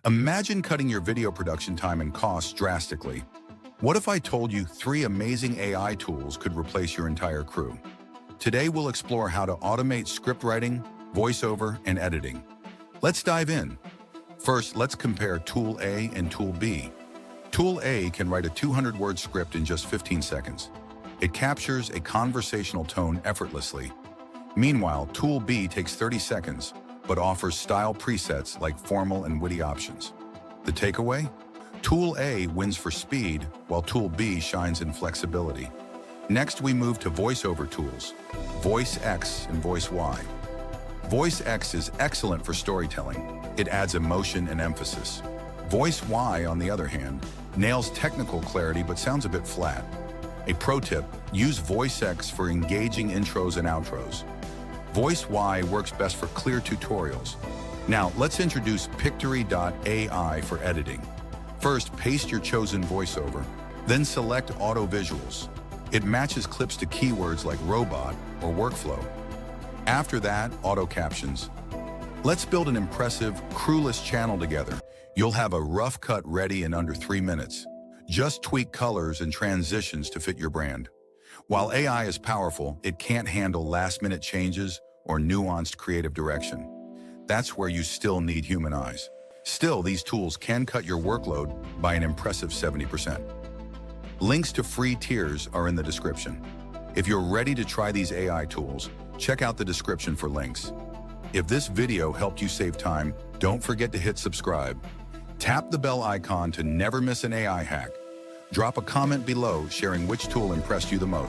Imagine cutting your video production time and costs drastically. What if I told you 3 amazing AI tools could replace your entire crew? Today we'll explore how to automate script writing, voiceover, and editing. Let's dive in. First, let's compare Tool A and Tool B. Tool A can write a 200-word script in just 15 seconds. It captures a conversational tone effortlessly. Meanwhile, Tool B takes 30 seconds, but offers style presets like formal and witty options. The takeaway? Tool A wins for speed, while Tool B shines in flexibility. Next, we move to voiceover tools, VoiceX and VoiceY. VoiceX is excellent for storytelling. It adds emotion and emphasis. VoiceY, on the other hand, nails technical clarity but sounds a bit flat. A pro tip, use VoiceX for engaging intros and outros. VoiceY works best for clear tutorials. Now, let's introduce Pictory.ai for editing. First, paste your chosen voiceover, then select Auto Visuals. It matches clips to keywords like robot or workflow. After that, Auto Captions. Let's build an impressive, crewless channel together. You'll have a rough cut ready in under 3 minutes. Just tweak colors and transitions to fit your brand. While AI is powerful, it can't handle last-minute changes or nuanced creative direction. That's where you still need human eyes. Still, these tools can cut your workload by an impressive 70%. Links to free tiers are in the description. If you're ready to try these AI tools, check out the description for links. If this video helped you save time, don't forget to hit subscribe. Tap the bell icon to never miss an AI hack. Drop a comment below sharing which tool impressed you the most.